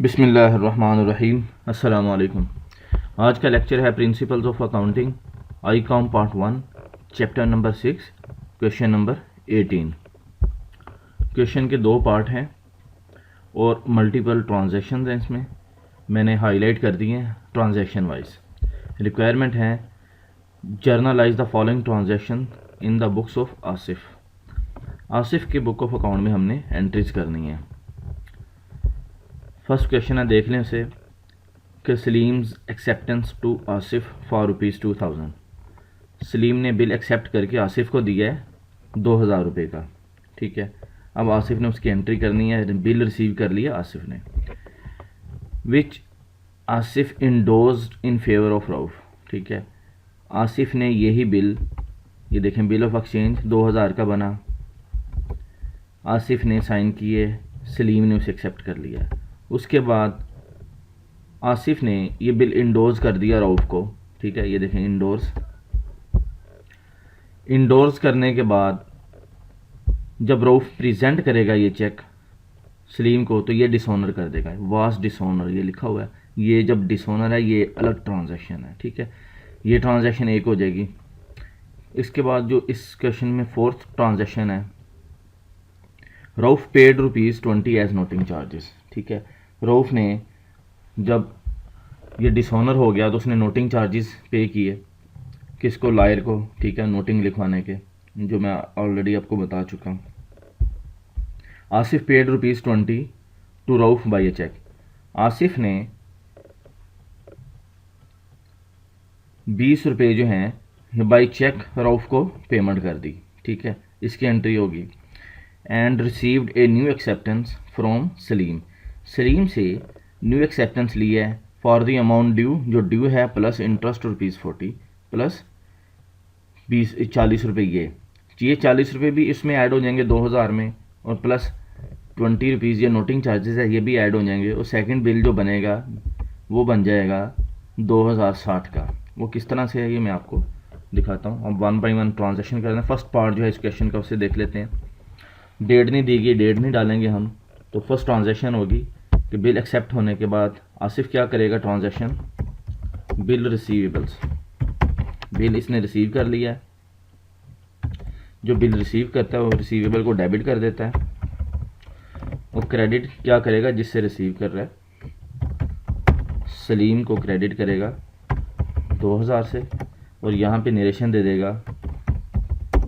बिस्मिल्लाहिर्रहमानिर्रहीम। अस्सलामु अलैकुम। आज का लेक्चर है principles of accounting I com part 1 chapter number 6 question number 18। Question के दो पार्ट हैं और मल्टीपल ट्रांजैक्शन हैं। इसमें मैंने हाईलाइट कर दिए हैं ट्रांजैक्शन वाइज। रिक्वायरमेंट है generalized the following transaction in the books of Asif. Asif के बुक ऑफ अकाउंट में हमने एंट्रीज करनी है। फर्स्ट क्वेश्चन है, देख लें उसे कि Salim's acceptance to Asif for ₹2000। Salim ने बिल एक्सेप्ट करके आसिफ को दिया है 2000 रुपये का। ठीक है, अब आसिफ ने उसकी एंट्री करनी है। बिल रिसीव कर लिया आसिफ ने। Which Asif endorsed in favour of Rauf. ठीक है, आसिफ ने यही बिल, ये देखें बिल ऑफ एक्सचेंज 2000 का बना, आसिफ ने साइन किए, सलीम ने उसे एक्सेप्ट कर लिया। उसके बाद आसिफ ने ये बिल इंडोर्स कर दिया रऊफ को। ठीक है, ये देखें इंडोर्स करने के बाद जब रऊफ प्रेजेंट करेगा ये चेक सलीम को तो ये डिसऑनर कर देगा। वास डिसऑनर ये लिखा हुआ है। ये जब डिसऑनर है ये अलग ट्रांजैक्शन है। ठीक है, ये ट्रांजैक्शन एक हो जाएगी। इसके बाद जो इस क्वेश्चन में फोर्थ ट्रांजैक्शन है, Rauf paid ₹20 as noting charges. ठीक है, रऊफ ने जब ये डिसऑनर हो गया तो उसने नोटिंग चार्जेस पे किए। किसको? लायर को। ठीक है, नोटिंग लिखवाने के, जो मैं ऑलरेडी आपको बता चुका हूँ। Asif paid ₹20 to Rauf by a cheque. Asif ने 20 रुपये जो हैं बाई चेक रऊफ को पेमेंट कर दी। ठीक है, इसकी एंट्री होगी। And received a new acceptance from Salim. Salim से न्यू एक्सेप्टेंस लिया है फॉर द अमाउंट ड्यू, जो ड्यू है, प्लस इंटरेस्ट ₹40 प्लस 40 रुपये। ये 40 रुपये भी इसमें ऐड हो जाएंगे 2000 में, और प्लस ₹20 ये नोटिंग चार्जेस है, ये भी ऐड हो जाएंगे। और सेकंड बिल जो बनेगा वो बन जाएगा 2060 का। वो किस तरह से है ये मैं आपको दिखाता हूँ। अब 1 बाई 1 ट्रांजेक्शन करना है। फर्स्ट पार्ट जो है इस क्वेश्चन का उसे देख लेते हैं। डेट नहीं दी गई, डेट नहीं डालेंगे हम। तो फर्स्ट ट्रांजैक्शन होगी कि बिल एक्सेप्ट होने के बाद आसिफ क्या करेगा? Transaction bill receivables. बिल इसने रिसीव कर लिया है। जो बिल रिसीव करता है वो रिसीवेबल को डेबिट कर देता है, और क्रेडिट क्या करेगा? जिससे रिसीव कर रहा है सलीम को क्रेडिट करेगा 2000 से, और यहाँ पे नरेशन दे देगा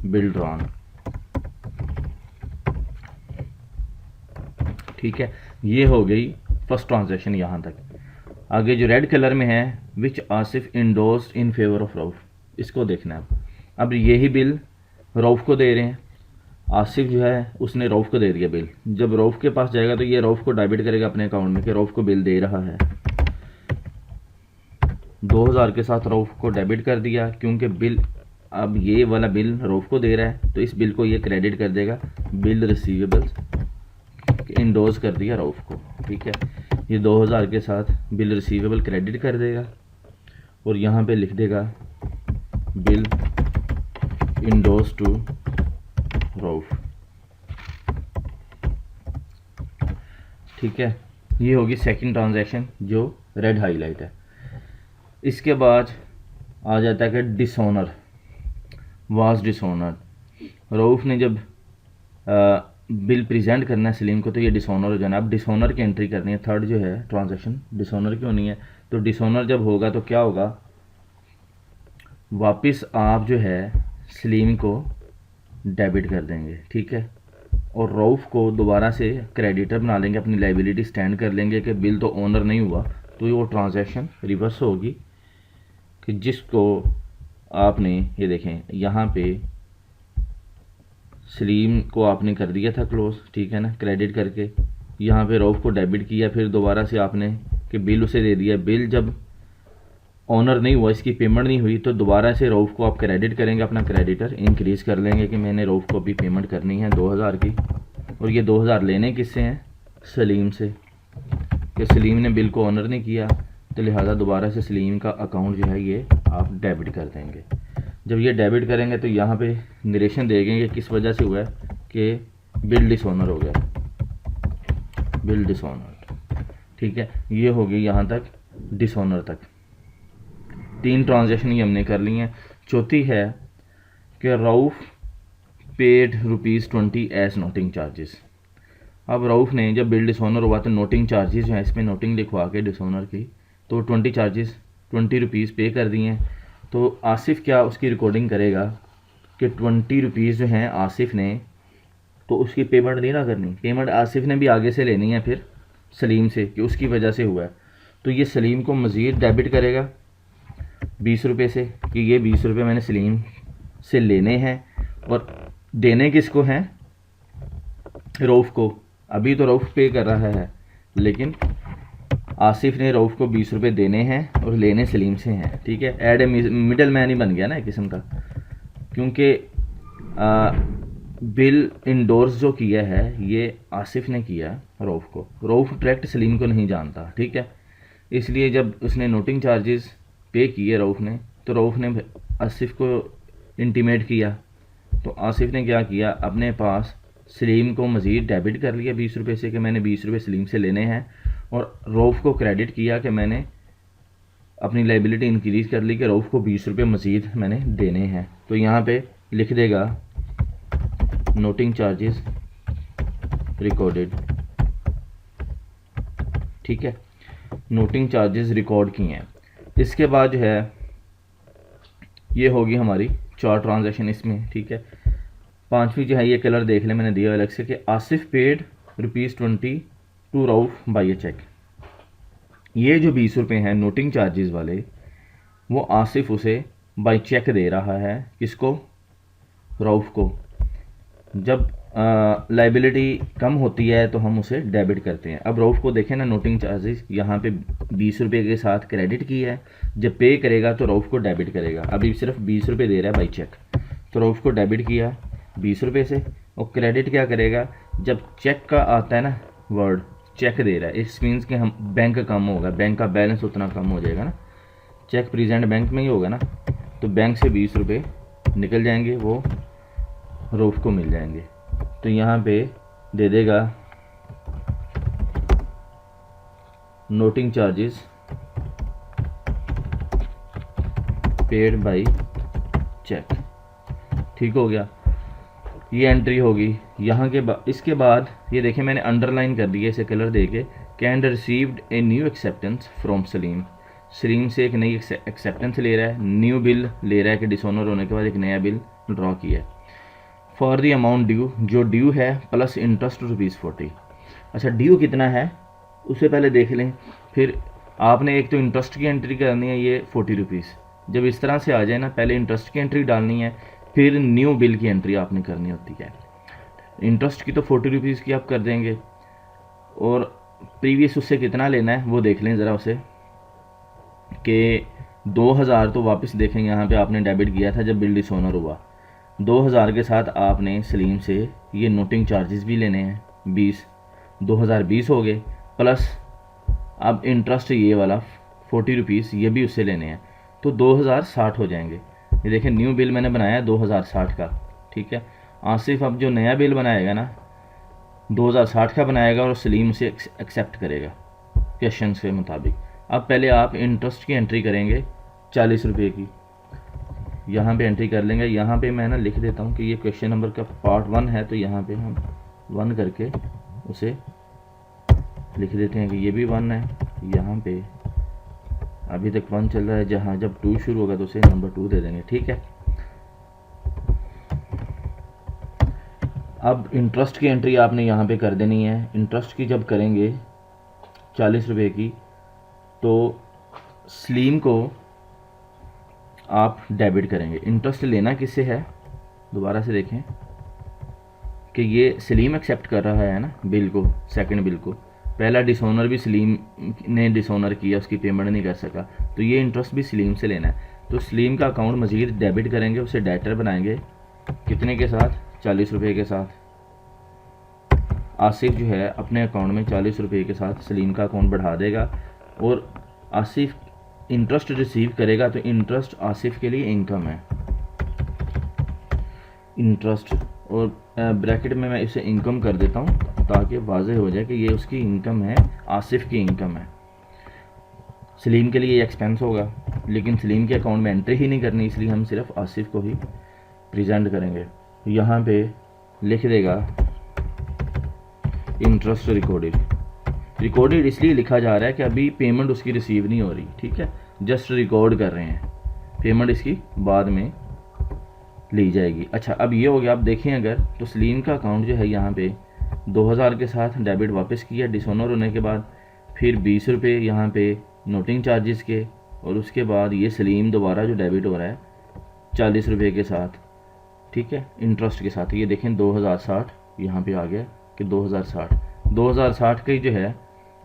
बिल ड्रॉन। ठीक है, ये हो गई फर्स्ट ट्रांजैक्शन यहाँ तक। आगे जो रेड कलर में है, which Asif endorsed in favour of Rauf, इसको देखना है। अब यही बिल रऊफ को दे रहे हैं। आसिफ जो है उसने रऊफ को दे दिया बिल। जब रऊफ के पास जाएगा तो ये रऊफ को डेबिट करेगा अपने अकाउंट में कि रऊफ को बिल दे रहा है। 2000 के साथ रऊफ को डेबिट कर दिया, क्योंकि बिल, अब ये वाला बिल रऊफ को दे रहा है तो इस बिल को ये क्रेडिट कर देगा बिल रिसीवेबल्स, इंडोर्स कर दिया रऊफ को। ठीक है, ये 2000 के साथ बिल रिसीवेबल क्रेडिट कर देगा, और यहाँ पे लिख देगा बिल इंडोर्स टू रऊफ। ठीक है, ये होगी सेकंड ट्रांजैक्शन जो रेड हाईलाइट है। इसके बाद आ जाता है कि डिसऑनर, वाज डिसऑनर। रऊफ ने जब बिल प्रेजेंट करना है सलीम को तो ये डिसऑनर हो जाना। अब डिसऑनर की एंट्री करनी है। थर्ड जो है ट्रांजैक्शन डिसऑनर की होनी है। तो डिसऑनर जब होगा तो क्या होगा? वापस आप जो है सलीम को डेबिट कर देंगे। ठीक है, और रऊफ को दोबारा से क्रेडिटर बना लेंगे, अपनी लाइबिलिटी स्टैंड कर लेंगे कि बिल तो ओनर नहीं हुआ। तो वो ट्रांजैक्शन रिवर्स होगी कि जिसको आपने, ये देखें यहाँ पे सलीम को आपने कर दिया था क्लोज, ठीक है ना, क्रेडिट करके, यहाँ पे रऊफ को डेबिट किया, फिर दोबारा से आपने कि बिल उसे दे दिया। बिल जब ऑनर नहीं हुआ, इसकी पेमेंट नहीं हुई, तो दोबारा से रऊफ को आप क्रेडिट करेंगे, अपना क्रेडिटर इंक्रीज़ कर लेंगे कि मैंने रऊफ को अभी पेमेंट करनी है 2000 की। और ये 2000 लेने किससे हैं? सलीम से, कि सलीम ने बिल को ऑनर नहीं किया, तो लिहाजा दोबारा से सलीम का अकाउंट जो है ये आप डेबिट कर देंगे। जब ये डेबिट करेंगे तो यहाँ पे नरेशन देंगे कि किस वजह से हुआ है कि बिल डिसऑनर हो गया, बिल डिसऑनर। ठीक है, ये हो गई यहाँ तक डिसऑनर तक। 3 ट्रांजेक्शन ये हमने कर ली हैं। चौथी है कि Rauf paid ₹20 as noting charges. अब रऊफ़ ने जब बिल डिसऑनर हुआ तो नोटिंग चार्जेस जो है इसमें नोटिंग लिखवा के डिसऑनर की, तो 20 चार्जेस ₹20 पे कर दिए हैं। तो आसिफ क्या उसकी रिकॉर्डिंग करेगा कि ₹20 जो हैं आसिफ ने, तो उसकी पेमेंट नहीं ना करनी, पेमेंट आसिफ ने भी आगे से लेनी है फिर सलीम से कि उसकी वजह से हुआ है। तो ये सलीम को मज़ीद डेबिट करेगा ₹20 से कि ये ₹20 मैंने सलीम से लेने हैं, और देने किसको हैं? रऊफ़ को। अभी तो रऊफ़ पे कर रहा है, लेकिन आसिफ ने रऊफ़ को ₹20 देने हैं और लेने सलीम से हैं। ठीक है, एड ए मिडल मैन ही बन गया ना एक किस्म का, क्योंकि बिल इंडोर्स जो किया है ये आसिफ ने किया रऊफ़ को, रऊफ़ डायरेक्ट सलीम को नहीं जानता। ठीक है, इसलिए जब उसने नोटिंग चार्जेस पे किए रऊफ़ ने, तो रऊफ़ ने आसिफ को इंटीमेट किया, तो आसिफ ने क्या किया, अपने पास सलीम को मज़ीद डेबिट कर लिया ₹20 से कि मैंने ₹20 सलीम से लेने हैं, और रऊफ़ को क्रेडिट किया कि मैंने अपनी लाइबिलिटी इंक्रीज़ कर ली कि रऊफ़ को ₹20 मज़ीद मैंने देने हैं। तो यहाँ पे लिख देगा नोटिंग चार्जेस रिकॉर्डेड। ठीक है, नोटिंग चार्जेस रिकॉर्ड किए हैं। इसके बाद जो है ये होगी हमारी 4 ट्रांजैक्शन इसमें। ठीक है, 5वीं जो है ये कलर देख लें, मैंने दिया अलग से कि Asif paid ₹20 to Rauf by a cheque. ये जो ₹20 हैं नोटिंग चार्जेस वाले, वो आसिफ उसे बाई चेक दे रहा है, किसको? रऊफ़ को। जब लाइबिलिटी कम होती है तो हम उसे डेबिट करते हैं। अब रऊफ़ को देखें ना, नोटिंग चार्जेस यहाँ पे ₹20 के साथ क्रेडिट की है, जब पे करेगा तो रऊफ़ को डेबिट करेगा। अभी सिर्फ ₹20 दे रहा है बाई चेक, तो रऊफ़ को डेबिट किया ₹20 से, और क्रेडिट क्या करेगा, जब चेक का आता है ना वर्ड, चेक दे रहा है, इस मीन्स कि हम बैंक कम होगा, बैंक का बैलेंस उतना कम हो जाएगा ना, चेक प्रेजेंट बैंक में ही होगा ना, तो बैंक से ₹20 निकल जाएंगे, वो रऊफ़ को मिल जाएंगे। तो यहाँ पे दे देगा noting charges paid by cheque. ठीक हो गया, ये एंट्री होगी। यहाँ के बाद इसके बाद ये देखें मैंने अंडरलाइन कर दिया इसे कलर दे के, and received a new acceptance from Salim. Salim से एक नई एक्सेप्टेंस ले रहा है, न्यू बिल ले रहा है कि डिसऑनर होने के बाद एक नया बिल ड्रॉ किया है। फॉर दी अमाउंट ड्यू, जो ड्यू है प्लस इंटरेस्ट ₹40। अच्छा, ड्यू कितना है उससे पहले देख लें, फिर आपने एक तो इंटरेस्ट की एंट्री करनी है ये ₹40। जब इस तरह से आ जाए ना, पहले इंटरेस्ट की एंट्री डालनी है, फिर न्यू बिल की एंट्री आपने करनी होती है। इंटरेस्ट की तो ₹40 की आप कर देंगे, और प्रीवियस उससे कितना लेना है वो देख लें ज़रा उसे, कि 2000 तो वापस देखें यहाँ पे आपने डेबिट किया था जब बिल डिसऑनर हुआ, 2000 के साथ आपने सलीम से ये नोटिंग चार्जेस भी लेने हैं 20 हो गए, प्लस अब इंटरेस्ट ये वाला ₹40 ये भी उससे लेने हैं, तो 2060 हो जाएंगे। ये देखें न्यू बिल मैंने बनाया है 2060 का। ठीक है, आसिफ अब जो नया बिल बनाएगा ना 2060 का बनाएगा, और सलीम उसे एक्सेप्ट करेगा क्वेश्चन के मुताबिक। अब पहले आप इंटरेस्ट की एंट्री करेंगे ₹40 की, यहाँ पे एंट्री कर लेंगे। यहाँ पे मैं ना लिख देता हूँ कि ये क्वेश्चन नंबर का पार्ट 1 है, तो यहाँ पे हम 1 करके उसे लिख देते हैं कि ये भी 1 है। यहाँ पे अभी तक 1 चल रहा है, जहाँ जब 2 शुरू होगा तो उसे नंबर 2 दे देंगे। ठीक है, अब इंटरेस्ट की एंट्री आपने यहाँ पे कर देनी है। इंटरेस्ट की जब करेंगे ₹40 की, तो सलीम को आप डेबिट करेंगे। इंटरेस्ट लेना किससे है, दोबारा से देखें कि ये सलीम एक्सेप्ट कर रहा है ना बिल को, सेकंड बिल को। पहला डिसऑनर भी सलीम ने डिसऑनर किया, उसकी पेमेंट नहीं कर सका, तो ये इंटरेस्ट भी सलीम से लेना है। तो सलीम का अकाउंट मज़ीद डेबिट करेंगे, उसे डेटर बनाएंगे कितने के साथ, ₹40 के साथ। आसिफ जो है अपने अकाउंट में ₹40 के साथ सलीम का अकाउंट बढ़ा देगा, और आसिफ इंटरेस्ट रिसीव करेगा, तो इंटरेस्ट आसिफ के लिए इनकम है, इंटरेस्ट। और ब्रैकेट में मैं इसे इनकम कर देता हूँ ताकि वाज़ेह हो जाए कि ये उसकी इनकम है, आसिफ की इनकम है। सलीम के लिए ये एक्सपेंस होगा, लेकिन सलीम के अकाउंट में एंट्री ही नहीं करनी, इसलिए हम सिर्फ आसिफ को ही प्रेजेंट करेंगे। यहाँ पे लिख देगा इंटरेस्ट रिकॉर्डेड। रिकॉर्डेड इसलिए लिखा जा रहा है कि अभी पेमेंट उसकी रिसीव नहीं हो रही, ठीक है, जस्ट रिकॉर्ड कर रहे हैं, पेमेंट इसकी बाद में ली जाएगी। अच्छा, अब ये हो गया। आप देखें अगर तो सलीम का अकाउंट जो है यहाँ पे 2000 के साथ डेबिट वापस किया डिसऑनर होने के बाद, फिर 20 रुपये यहाँ पे नोटिंग चार्जेस के, और उसके बाद ये सलीम दोबारा जो डेबिट हो रहा है 40 रुपये के साथ, ठीक है, इंटरेस्ट के साथ। ये देखें 2060 यहाँ पे आ गया कि 2060 की जो है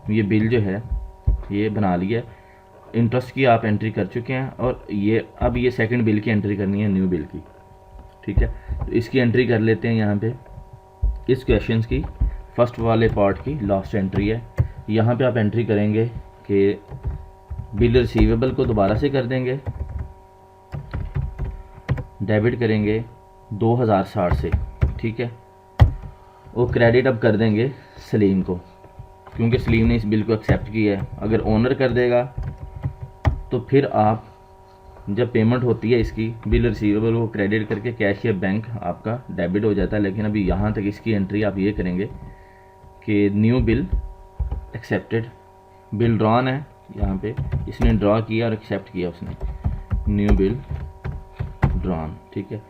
ये बिल जो है ये बना लिया, इंटरेस्ट की आप एंट्री कर चुके हैं, और ये अब ये सेकंड बिल की एंट्री करनी है, न्यू बिल की, ठीक है। तो इसकी एंट्री कर लेते हैं यहाँ पे। इस क्वेश्चन की फर्स्ट वाले पार्ट की लास्ट एंट्री है। यहाँ पे आप एंट्री करेंगे कि बिल रिसीवेबल को दोबारा से कर देंगे, डेबिट करेंगे 2060 से, ठीक है, और क्रेडिट अब कर देंगे सलीम को, क्योंकि सलीम ने इस बिल को एक्सेप्ट किया है। अगर ओनर कर देगा तो फिर आप जब पेमेंट होती है इसकी बिल रिसीवेबल को क्रेडिट करके कैश या बैंक आपका डेबिट हो जाता है। लेकिन अभी यहाँ तक इसकी एंट्री आप ये करेंगे कि new bill accepted, bill drawn है, यहाँ पे इसने ड्रॉ किया और एक्सेप्ट किया उसने, न्यू बिल ड्रॉन, ठीक है।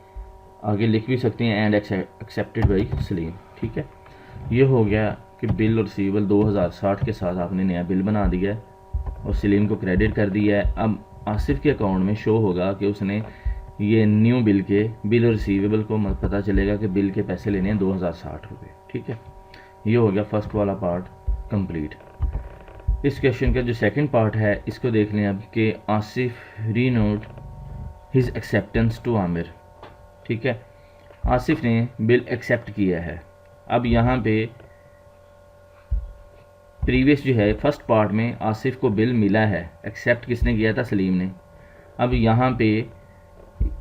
आगे लिख भी सकते हैं एंड एक्सेप्टेड बाई सलीम, ठीक है। ये हो गया कि बिल और रिसीवेबल 2060 के साथ आपने नया बिल बना दिया है और सलीम को क्रेडिट कर दिया है। अब आसिफ के अकाउंट में शो होगा कि उसने ये न्यू बिल के बिल और रिसीवेबल को पता चलेगा कि बिल के पैसे लेने हैं 2060 रुपये, ठीक है। ये हो गया फर्स्ट वाला पार्ट कंप्लीट। इस क्वेश्चन का जो सेकंड पार्ट है इसको देख लें अब कि Asif renote his acceptance to Aamir, ठीक है। आसिफ ने बिल एक्सेप्ट किया है। अब यहाँ पे प्रीवियस जो है फर्स्ट पार्ट में आसिफ को बिल मिला है, एक्सेप्ट किसने किया था, सलीम ने। अब यहाँ पे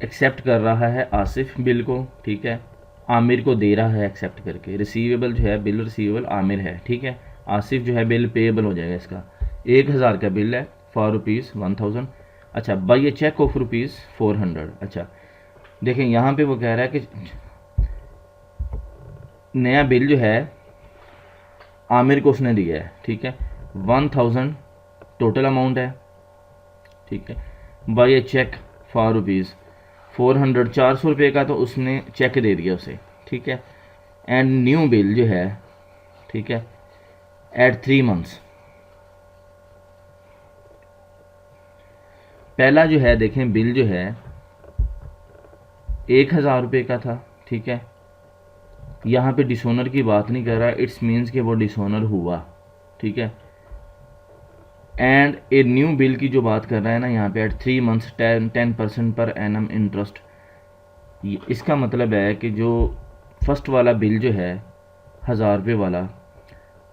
एक्सेप्ट कर रहा है आसिफ बिल को, ठीक है, आमिर को दे रहा है एक्सेप्ट करके। रिसीवेबल जो है बिल रिसीवेबल आमिर है, ठीक है। आसिफ जो है बिल पेएबल हो जाएगा, इसका 1000 का बिल है फॉर ₹1000। अच्छा, बाई ए चेक ऑफ ₹400। अच्छा देखें यहाँ पे वो कह रहा है कि नया बिल जो है आमिर को उसने दिया है, ठीक है, 1000 टोटल अमाउंट है, ठीक है, बाई ए चेक फॉर ₹400, 400 रुपये का तो उसने चेक दे दिया उसे, ठीक है। एंड न्यू बिल जो है, ठीक है, एट 3 मंथ्स। पहला जो है देखें बिल जो है 1000 रुपये का था, ठीक है। यहाँ पे डिसोनर की बात नहीं कर रहा, इट्स मीन्स कि वो डिसोनर हुआ, ठीक है। एंड ए न्यू बिल की जो बात कर रहा है ना यहाँ पे एट 3 मंथ्स 10% पर एनम इंटरेस्ट, इसका मतलब है कि जो फर्स्ट वाला बिल जो है 1000 रुपये वाला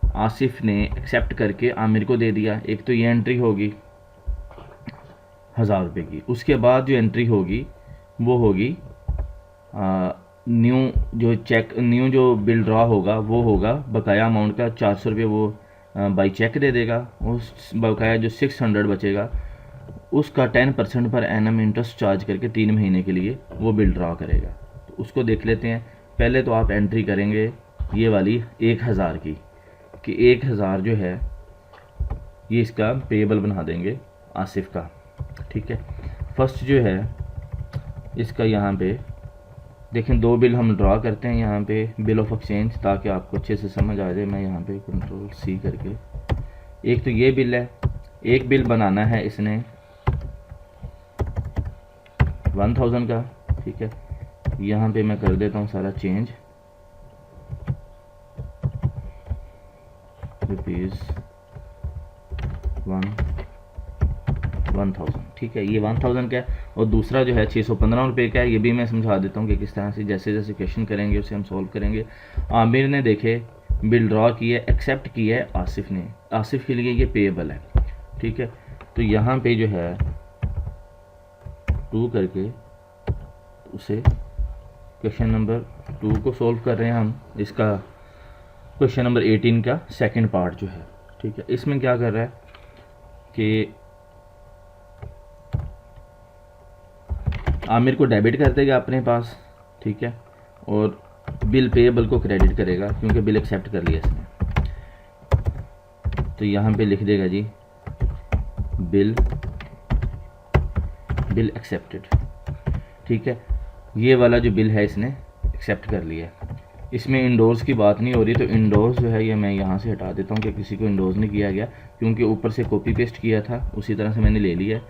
आसिफ ने एक्सेप्ट करके आमिर को दे दिया। एक तो ये एंट्री होगी 1000 रुपये की, उसके बाद जो एंट्री होगी वो होगी न्यू जो चेक, न्यू जो बिल ड्रॉ होगा वो होगा बकाया अमाउंट का 400 रुपये वो बाई चेक दे देगा। उस बकाया जो 600 बचेगा उसका 10% पर एनम इंटरेस्ट चार्ज करके 3 महीने के लिए वो बिल ड्रॉ करेगा। तो उसको देख लेते हैं। पहले तो आप एंट्री करेंगे ये वाली 1000 की, कि 1000 जो है ये इसका पेएबल बना देंगे आसिफ का, ठीक है। फर्स्ट जो है इसका यहाँ पे देखें 2 बिल हम ड्रॉ करते हैं यहाँ पे बिल ऑफ एक्सचेंज, ताकि आपको अच्छे से समझ आ जाए। मैं यहाँ पे कंट्रोल C करके, एक तो ये बिल है, एक बिल बनाना है इसने 1000 का, ठीक है। यहाँ पे मैं कर देता हूँ सारा चेंज, ₹1000, ठीक है, ये 1000 का है। और दूसरा जो है 615 रुपये का है। ये भी मैं समझा देता हूँ कि किस तरह से जैसे जैसे क्वेश्चन करेंगे उसे हम सॉल्व करेंगे। आमिर ने देखे बिल ड्रॉ किया, एक्सेप्ट किया है आसिफ ने, आसिफ के लिए ये पेएबल है, ठीक है। तो यहाँ पे जो है 2 करके उसे क्वेश्चन नंबर 2 को सॉल्व कर रहे हैं हम, इसका क्वेश्चन नंबर 18 का सेकंड पार्ट जो है, ठीक है। इसमें क्या कर रहा है कि आमिर को डेबिट कर देगा अपने पास, ठीक है, और बिल पेएबल को क्रेडिट करेगा क्योंकि बिल एक्सेप्ट कर लिया इसने। तो यहाँ पे लिख देगा जी बिल एक्सेप्टेड, ठीक है। ये वाला जो बिल है इसने एक्सेप्ट कर लिया। इसमें इंडोर्स की बात नहीं हो रही, तो इंडोर्स जो है ये मैं यहाँ से हटा देता हूँ कि किसी को इंडोर्स नहीं किया गया, क्योंकि ऊपर से कॉपी पेस्ट किया था उसी तरह से मैंने ले लिया।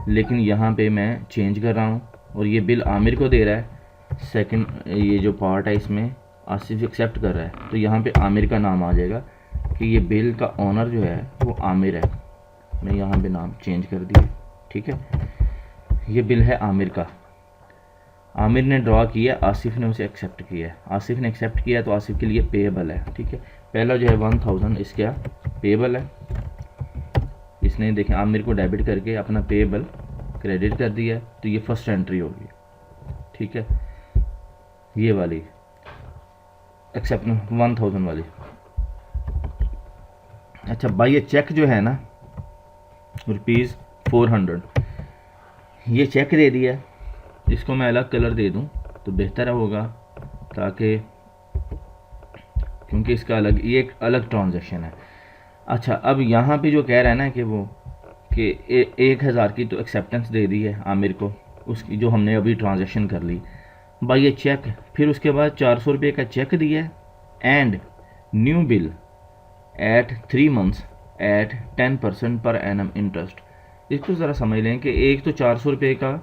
लेकिन यहाँ पे मैं चेंज कर रहा हूँ और ये बिल आमिर को दे रहा है। सेकंड ये जो पार्ट है इसमें आसिफ एक्सेप्ट कर रहा है, तो यहाँ पे आमिर का नाम आ जाएगा कि ये बिल का ओनर जो है वो आमिर है। मैं यहाँ पे नाम चेंज कर दिया, ठीक है। ये बिल है आमिर का, आमिर ने ड्रॉ किया, आसिफ ने उसे एक्सेप्ट किया। आसिफ ने एक्सेप्ट किया तो आसिफ के लिए पेएबल है, ठीक है। पहला जो है 1000 इसका पेएबल है, इसने देखें आमिर को डेबिट करके अपना पेएबल क्रेडिट कर दिया, तो ये फर्स्ट एंट्री होगी, ठीक है। ये वाली एक्सेप्ट 1000 वाली। अच्छा भाई, ये चेक जो है ना ₹400, ये चेक दे दिया, इसको मैं अलग कलर दे दूं तो बेहतर होगा, ताकि क्योंकि इसका अलग, ये एक अलग ट्रांजैक्शन है। अच्छा, अब यहाँ पे जो कह रहा है ना कि वो कि 1000 की तो एक्सेप्टेंस दे दी है आमिर को, उसकी जो हमने अभी ट्रांजैक्शन कर ली भाई, ये चेक, फिर उसके बाद 400 रुपये का चेक दिया and new bill at 3 months at 10% पर एनम इंटरेस्ट। इसको ज़रा समझ लें कि एक तो 400 रुपये का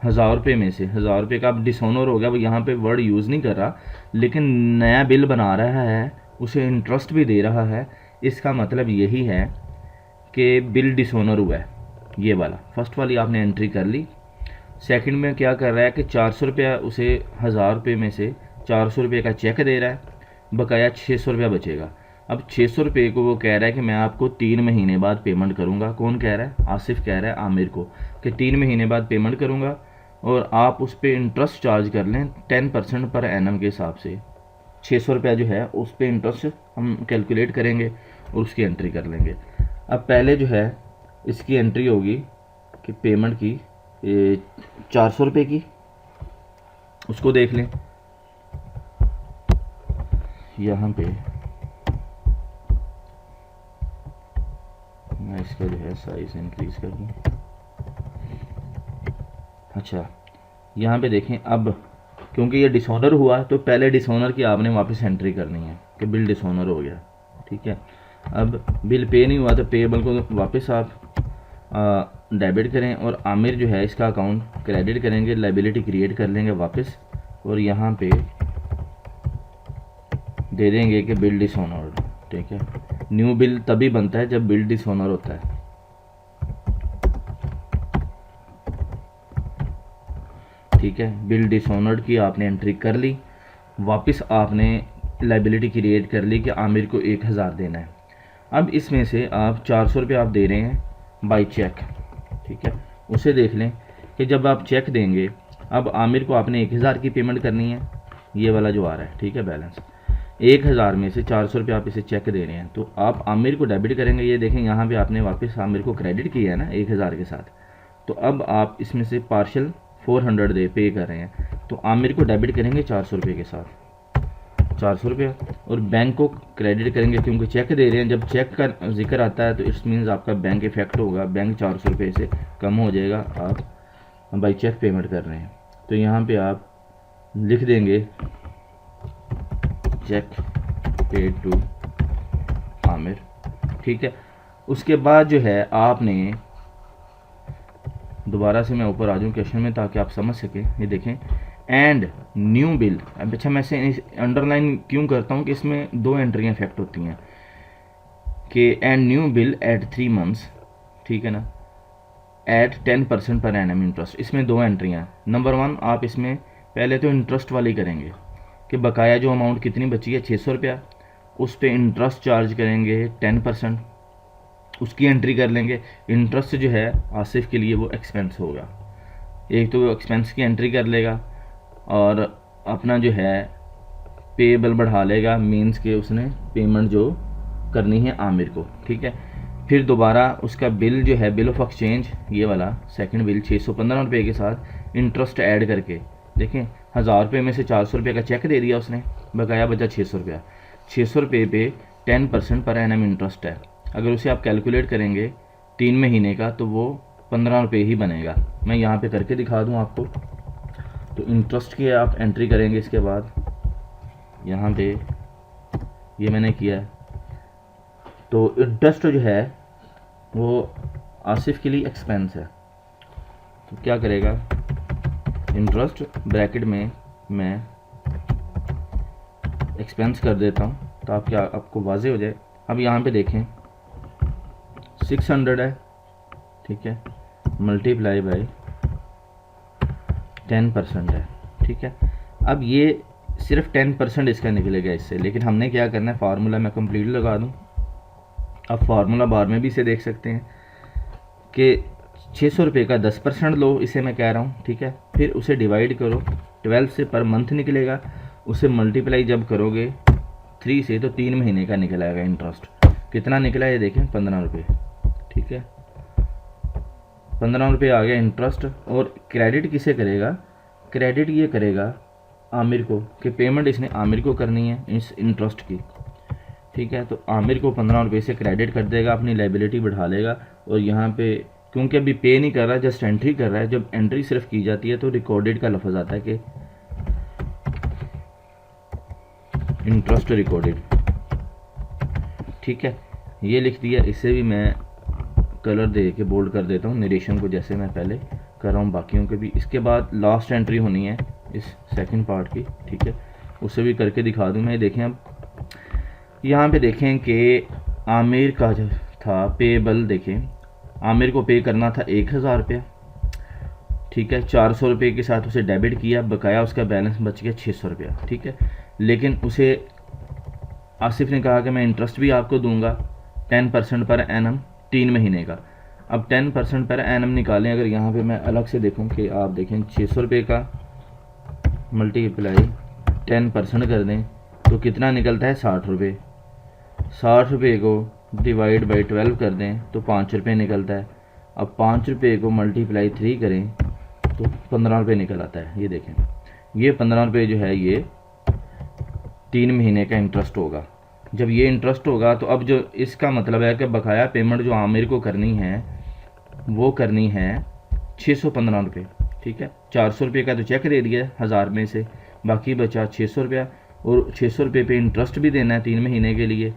1000 रुपये में से 1000 रुपये का अब डिसऑनर हो गया, वो यहाँ पे वर्ड यूज़ नहीं कर रहा, लेकिन नया बिल बना रहा है, उसे इंटरेस्ट भी दे रहा है। इसका मतलब यही है कि बिल डिसऑनर हुआ है। ये वाला फर्स्ट वाली आपने एंट्री कर ली। सेकंड में क्या कर रहा है कि 400 रुपया उसे 1000 रुपये में से 400 रुपये का चेक दे रहा है, बकाया 600 रुपया बचेगा। अब 600 रुपये को वो कह रहा है कि मैं आपको 3 महीने बाद पेमेंट करूँगा। कौन कह रहा है? आसिफ कह रहा है आमिर को कि 3 महीने बाद पेमेंट करूँगा और आप उस पर इंटरेस्ट चार्ज कर लें 10% पर एनम के हिसाब से। 600 रुपया जो है उस पर इंटरेस्ट हम कैलकुलेट करेंगे और उसकी एंट्री कर लेंगे। अब पहले जो है इसकी एंट्री होगी कि पेमेंट की 400 रुपये की, उसको देख लें यहाँ पे। मैं इसका जो है साइज इंक्रीज कर दूँ। अच्छा, यहाँ पे देखें, अब क्योंकि ये डिसऑनर हुआ तो पहले डिसऑनर की आपने वापस एंट्री करनी है कि बिल डिसऑनर हो गया, ठीक है। अब बिल पे नहीं हुआ तो पेएबल को वापस आप डेबिट करें और आमिर जो है इसका अकाउंट क्रेडिट करेंगे, लाइबिलिटी क्रिएट कर लेंगे वापस और यहाँ पे दे देंगे कि बिल डिसऑनर्ड, ठीक है। न्यू बिल तभी बनता है जब बिल डिसऑनर होता है, ठीक है। बिल डिसऑनर्ड की आपने एंट्री कर ली, वापस आपने लाइबिलिटी क्रिएट कर ली कि आमिर को 1000 देना है। अब इसमें से आप 400 रुपये आप दे रहे हैं बाय चेक, ठीक है। उसे देख लें कि जब आप चेक देंगे, अब आमिर को आपने 1000 की पेमेंट करनी है, ये वाला जो आ रहा है, ठीक है, बैलेंस 1000 में से 400 रुपये आप इसे चेक दे रहे हैं, तो आप आमिर को डेबिट करेंगे। ये देखें यहाँ पे आपने वापस आमिर को क्रेडिट किया है ना 1000 के साथ, तो अब आप इसमें से पार्शियल 400 दे पे कर रहे हैं, तो आमिर को डेबिट करेंगे 400 रुपये के साथ 400 रुपये और बैंक को क्रेडिट करेंगे क्योंकि चेक दे रहे हैं। जब चेक का जिक्र आता है तो इट्स मीन्स आपका बैंक इफेक्ट होगा, बैंक 400 रुपये से कम हो जाएगा, आप बाई चेक पेमेंट कर रहे हैं। तो यहाँ पे आप लिख देंगे चेक पेड टू आमिर, ठीक है। उसके बाद जो है आपने दोबारा से मैं ऊपर आ जाऊँ क्वेश्चन में ताकि आप समझ सकें। ये देखें एंड न्यू बिल। अब अच्छा, मैं से अंडरलाइन क्यों करता हूँ कि इसमें 2 एंट्रियाँ इफेक्ट होती हैं कि and new bill at 3 months, ठीक है ना, एट 10% पर एनम इंटरेस्ट। इसमें 2 एंट्रियाँ। नंबर 1 आप इसमें पहले तो इंटरेस्ट वाली करेंगे कि बकाया जो अमाउंट कितनी बची है 600 रुपया, उस पर इंटरेस्ट चार्ज करेंगे 10%, उसकी एंट्री कर लेंगे। इंटरेस्ट जो है आसिफ के लिए वो एक्सपेंस होगा, एक तो वो एक्सपेंस की एंट्री कर लेगा और अपना जो है पेएबल बढ़ा लेगा, मीन्स के उसने पेमेंट जो करनी है आमिर को, ठीक है। फिर दोबारा उसका बिल जो है, बिल ऑफ एक्सचेंज, ये वाला सेकंड बिल 615 रुपये के साथ इंटरेस्ट ऐड करके, देखें 1000 रुपये में से 400 रुपये का चेक दे दिया उसने, बकाया बचा 600 रुपया। 600 रुपये पे 10% पर एनम इंटरेस्ट है। अगर उसे आप कैलकुलेट करेंगे 3 महीने का तो वो 15 रुपये ही बनेगा। मैं यहाँ पे करके दिखा दूँ आपको। तो इंटरेस्ट की आप एंट्री करेंगे, इसके बाद यहाँ पे ये मैंने किया। तो इंटरेस्ट जो है वो आसिफ के लिए एक्सपेंस है, तो क्या करेगा, इंटरेस्ट ब्रैकेट में मैं एक्सपेंस कर देता हूँ तो आपको वाजे हो जाए। अब यहाँ पे देखें 600 है, ठीक है, मल्टीप्लाई बाई 10% है, ठीक है। अब ये सिर्फ 10% इसका निकलेगा इससे, लेकिन हमने क्या करना है, फार्मूला मैं कंप्लीट लगा दूँ। अब फार्मूला बार में भी इसे देख सकते हैं कि 600 रुपये का 10% लो, इसे मैं कह रहा हूँ, ठीक है। फिर उसे डिवाइड करो 12 से, पर मंथ निकलेगा। उसे मल्टीप्लाई जब करोगे 3 से तो 3 महीने का निकल आएगा इंटरेस्ट। कितना निकला ये देखें, 15 रुपये, ठीक है। 15 रुपये आ गया इंटरेस्ट। और क्रेडिट किसे करेगा, क्रेडिट ये करेगा आमिर को, कि पेमेंट इसने आमिर को करनी है इस इंटरेस्ट की, ठीक है। तो आमिर को 15 रुपये से क्रेडिट कर देगा, अपनी लाइबिलिटी बढ़ा लेगा। और यहाँ पे क्योंकि अभी पे नहीं कर रहा, जस्ट एंट्री कर रहा है, जब एंट्री सिर्फ की जाती है तो रिकॉर्डेड का लफ्ज़ आता है कि इंटरेस्ट रिकॉर्डेड, ठीक है। ये लिख दिया। इसे भी मैं कलर दे के बोल्ड कर देता हूँ नरेशन को, जैसे मैं पहले कर रहा हूँ बाकियों के भी। इसके बाद लास्ट एंट्री होनी है इस सेकंड पार्ट की, ठीक है, उसे भी करके दिखा दूँ मैं। देखें अब यहाँ पे देखें कि आमिर का जो था पेबल, देखें आमिर को पे करना था 1000 रुपया, ठीक है। 400 रुपये के साथ उसे डेबिट किया, बकाया उसका बैलेंस बच गया 600 रुपया, ठीक है। लेकिन उसे आसिफ ने कहा कि मैं इंटरेस्ट भी आपको दूंगा 10% पर एनम 3 महीने का। अब 10% पर एनम निकालें, अगर यहाँ पे मैं अलग से देखूँ कि आप देखें 600 रुपये का मल्टीप्लाई 10% कर दें तो कितना निकलता है, 60 रुपये। 60 रुपये को डिवाइड बाई 12 कर दें तो 5 रुपये निकलता है। अब 5 रुपये को मल्टीप्लाई 3 करें तो 15 रुपये निकल आता है। ये देखें, ये 15 रुपये जो है ये 3 महीने का इंटरेस्ट होगा। जब ये इंटरेस्ट होगा तो अब जो इसका मतलब है कि बकाया पेमेंट जो आमिर को करनी है वो करनी है 615 रुपये, ठीक है। 400 रुपये का तो चेक दे दिया 1000 में से, बाकी बचा 600 रुपया। और 600 रुपये पे इंटरेस्ट भी देना है 3 महीने के लिए।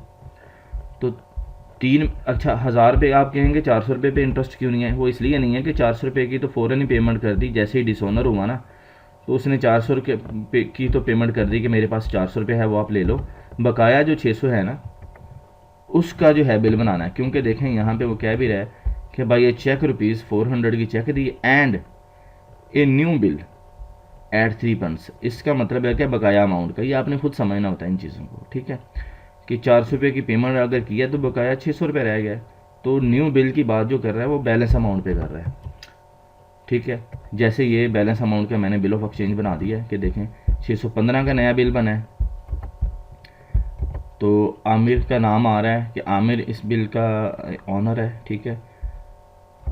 तो 1000 रुपये आप कहेंगे 400 रुपये पे इंटरेस्ट क्यों नहीं है, वो इसलिए नहीं है कि 400 रुपये की तो फ़ौरन ही पेमेंट कर दी, जैसे ही डिसऑनर हुआ ना तो उसने 400 रुपये की तो पेमेंट कर दी कि मेरे पास 400 रुपये है वो आप ले लो। बकाया जो 600 है ना उसका जो है बिल बनाना है, क्योंकि देखें यहाँ पे वो कह भी रहा है कि भाई ये चेक ₹400 की चेक दी and a new bill at 3 पंस। इसका मतलब है कि बकाया अमाउंट का, ये आपने खुद समझना होता है इन चीज़ों को, ठीक है। कि 400 रुपये की पेमेंट अगर किया तो बकाया 600 रुपये रह गया, तो न्यू बिल की बात जो कर रहा है वो बैलेंस अमाउंट पे कर रहा है, ठीक है। जैसे ये बैलेंस अमाउंट का मैंने बिल ऑफ एक्सचेंज बना दिया है कि देखें 615 का नया बिल बना है, तो आमिर का नाम आ रहा है कि आमिर इस बिल का ऑनर है, ठीक है।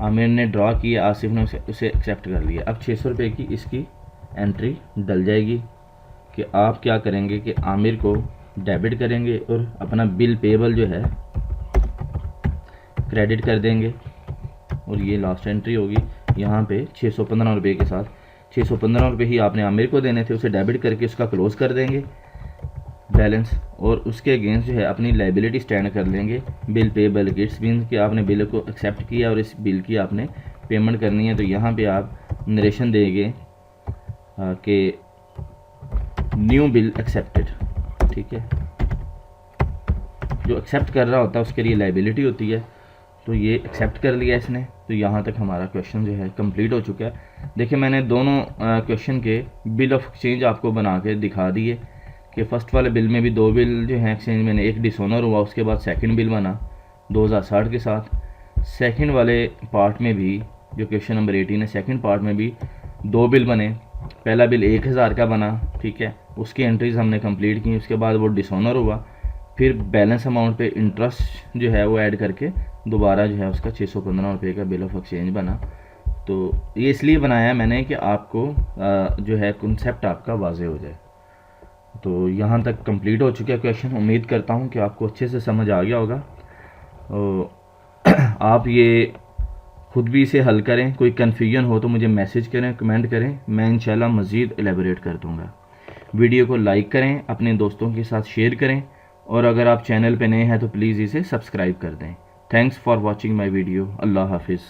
आमिर ने ड्रा किया, आसिफ ने उसे एक्सेप्ट कर लिया। अब 600 रुपये की इसकी एंट्री डल जाएगी कि आप क्या करेंगे कि आमिर को डेबिट करेंगे और अपना बिल पेबल जो है क्रेडिट कर देंगे। और ये लास्ट एंट्री होगी यहाँ पे 615 रुपये के साथ। 615 रुपये ही आपने आमिर को देने थे, उसे डेबिट करके उसका क्लोज कर देंगे बैलेंस, और उसके अगेंस्ट जो है अपनी लाइबिलिटी स्टैंड कर लेंगे बिल पेबल गिट्स, मीन्स कि आपने बिल को एक्सेप्ट किया और इस बिल की आपने पेमेंट करनी है। तो यहाँ पे आप नरेशन देंगे कि न्यू बिल एक्सेप्टेड, ठीक है। जो एक्सेप्ट कर रहा होता है उसके लिए लाइबिलिटी होती है, तो ये एक्सेप्ट कर लिया इसने। तो यहाँ तक हमारा क्वेश्चन जो है कंप्लीट हो चुका है। देखिए मैंने दोनों क्वेश्चन के बिल ऑफ एक्सचेंज आपको बना के दिखा दिए कि फर्स्ट वाले बिल में भी 2 बिल जो हैं एक्सचेंज मैंने, एक डिसऑनर हुआ उसके बाद सेकंड बिल बना 2060 के साथ। सेकंड वाले पार्ट में भी जो क्वेश्चन नंबर 18 है, सेकंड पार्ट में भी 2 बिल बने, पहला बिल 1000 का बना, ठीक है, उसकी एंट्रीज हमने कंप्लीट की, उसके बाद वो डिसऑनर हुआ, फिर बैलेंस अमाउंट पे इंटरेस्ट जो है वो ऐड करके दोबारा जो है उसका 615 रुपये का बिल ऑफ एक्सचेंज बना। तो ये इसलिए बनाया मैंने कि आपको जो है कॉन्सेप्ट आपका वाजे हो जाए। तो यहाँ तक कंप्लीट हो चुका है क्वेश्चन, उम्मीद करता हूँ कि आपको अच्छे से समझ आ गया होगा। तो आप ये खुद भी इसे हल करें, कोई कन्फ्यूजन हो तो मुझे मैसेज करें, कमेंट करें, मैं इंशाल्लाह मज़ीद एलेबोरेट कर दूँगा। वीडियो को लाइक करें, अपने दोस्तों के साथ शेयर करें, और अगर आप चैनल पे नए हैं तो प्लीज़ इसे सब्सक्राइब कर दें। Thanks for watching my video. अल्लाह हाफिज़।